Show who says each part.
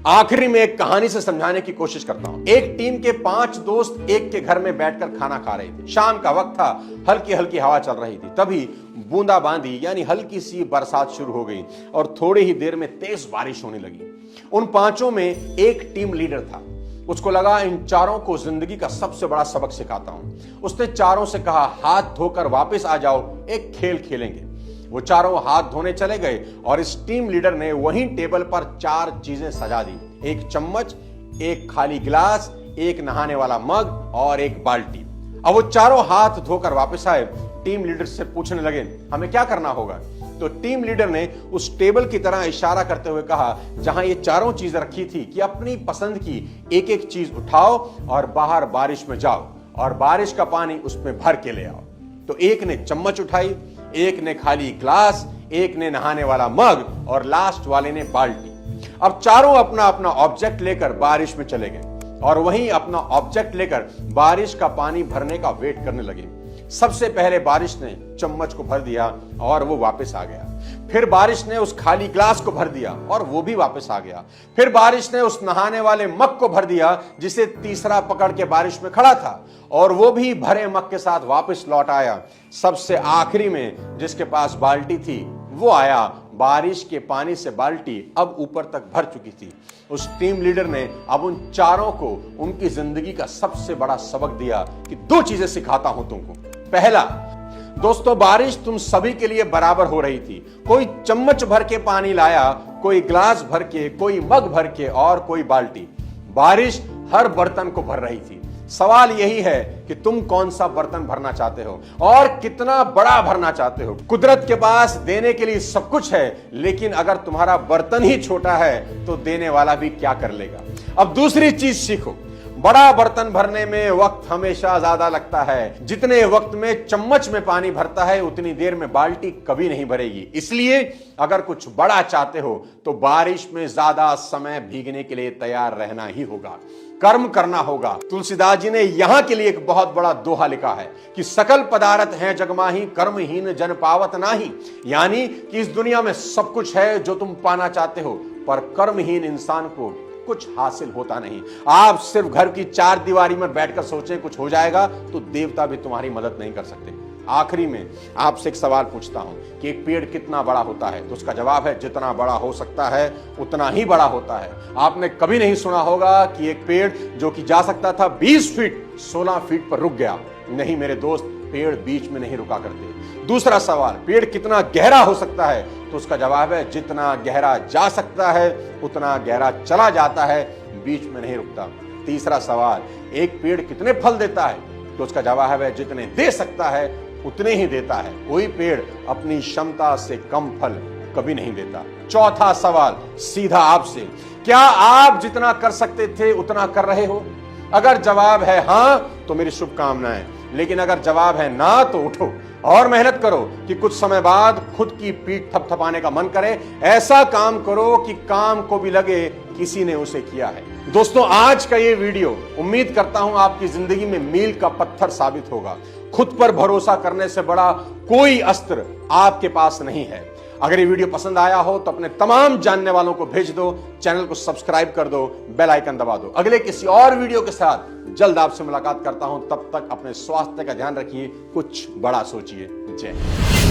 Speaker 1: आखिरी में एक कहानी से समझाने की कोशिश करता हूं। एक टीम के 5 दोस्त एक के घर में बैठकर खाना खा रहे थे। शाम का वक्त था, हल्की हल्की हवा चल रही थी। तभी बूंदाबांदी यानी हल्की सी बरसात शुरू हो गई और थोड़ी ही देर में तेज बारिश होने लगी। उन पांचों में एक टीम लीडर था। उसको लगा इन चारों को जिंदगी का सबसे बड़ा सबक सिखाता हूं। उसने चारों से कहा, हाथ धोकर वापस आ जाओ, एक खेल खेलेंगे। वो चारों हाथ धोने चले गए और इस टीम लीडर ने वहीं टेबल पर 4 चीजें सजा दी। एक चम्मच, एक खाली गिलास, एक नहाने वाला मग और एक बाल्टी। अब वो चारों हाथ धोकर वापस आए। टीम लीडर से पूछने लगे, हमें क्या करना होगा? तो टीम लीडर ने उस टेबल की तरह इशारा करते हुए कहा, जहां ये चारों चीजें रखी थी, कि अपनी पसंद की एक एक चीज उठाओ और बाहर बारिश में जाओ और बारिश का पानी उसमें भर के ले आओ। तो एक ने चम्मच उठाई, एक ने खाली ग्लास, एक ने नहाने वाला मग और लास्ट वाले ने बाल्टी। अब चारों अपना अपना ऑब्जेक्ट लेकर बारिश में चले गए और वहीं अपना ऑब्जेक्ट लेकर बारिश का पानी भरने का वेट करने लगे। सबसे पहले बारिश ने चम्मच को भर दिया और वो वापस आ गया। फिर बारिश ने उस खाली ग्लास को भर दिया और वो भी वापस आ गया। फिर बारिश ने उस नहाने वाले मग को भर दिया, जिसे तीसरा पकड़ के बारिश में खड़ा था, और वो भी भरे मग के साथ वापस लौट आया। सबसे आखिरी में जिसके पास बाल्टी थी वो आया। बारिश के पानी से बाल्टी अब ऊपर तक भर चुकी थी। उस टीम लीडर ने अब उन चारों को उनकी जिंदगी का सबसे बड़ा सबक दिया कि 2 चीजें सिखाता हूं तुमको। पहला, दोस्तों, बारिश तुम सभी के लिए बराबर हो रही थी। कोई चम्मच भर के पानी लाया, कोई ग्लास भर के, कोई मग भर के और कोई बाल्टी। बारिश हर बर्तन को भर रही थी। सवाल यही है कि तुम कौन सा बर्तन भरना चाहते हो और कितना बड़ा भरना चाहते हो। कुदरत के पास देने के लिए सब कुछ है, लेकिन अगर तुम्हारा बर्तन ही छोटा है तो देने वाला भी क्या कर लेगा। अब दूसरी चीज सीखो, बड़ा बर्तन भरने में वक्त हमेशा ज्यादा लगता है। जितने वक्त में चम्मच में पानी भरता है, उतनी देर में बाल्टी कभी नहीं भरेगी। इसलिए अगर कुछ बड़ा चाहते हो तो बारिश में ज्यादा समय भीगने के लिए तैयार रहना ही होगा, कर्म करना होगा। तुलसीदास जी ने यहां के लिए एक बहुत बड़ा दोहा लिखा है कि सकल पदार्थ हैं जगमाही, कर्महीन जन पावत नाही। यानी कि इस दुनिया में सब कुछ है जो तुम पाना चाहते हो, पर कर्महीन इंसान को कुछ हासिल होता नहीं। आप सिर्फ घर की 4 दीवारी में बैठकर सोचें कुछ हो जाएगा, तो देवता भी तुम्हारी मदद नहीं कर सकते। आखिरी में आपसे एक सवाल पूछता हूं कि एक पेड़ कितना बड़ा होता है? तो उसका जवाब है, जितना बड़ा हो सकता है उतना ही बड़ा होता है। आपने कभी नहीं सुना होगा कि एक पेड़ जो कि जा सकता था 20 फीट 16 फीट पर रुक गया। नहीं मेरे दोस्त, पेड़ बीच में नहीं रुका करते। दूसरा सवाल, पेड़ कितना गहरा हो सकता है? तो उसका जवाब है, जितना गहरा जा सकता है उतना गहरा चला जाता है, बीच में नहीं रुकता। तीसरा सवाल, एक पेड़ कितने फल देता है? तो उसका जवाब है, जितने दे सकता है उतने ही देता है। कोई पेड़ अपनी क्षमता से कम फल कभी नहीं देता। चौथा सवाल सीधा आपसे, क्या आप जितना कर सकते थे उतना कर रहे हो? अगर जवाब है हां तो मेरी शुभकामनाएं, लेकिन अगर जवाब है ना तो उठो और मेहनत करो कि कुछ समय बाद खुद की पीठ थपथपाने का मन करे। ऐसा काम करो कि काम को भी लगे किसी ने उसे किया है। दोस्तों, आज का ये वीडियो उम्मीद करता हूं आपकी जिंदगी में मील का पत्थर साबित होगा। खुद पर भरोसा करने से बड़ा कोई अस्त्र आपके पास नहीं है। अगर ये वीडियो पसंद आया हो तो अपने तमाम जानने वालों को भेज दो, चैनल को सब्सक्राइब कर दो, बेल आइकन दबा दो। अगले किसी और वीडियो के साथ जल्द आपसे मुलाकात करता हूं। तब तक अपने स्वास्थ्य का ध्यान रखिए, कुछ बड़ा सोचिए। जय हिंद।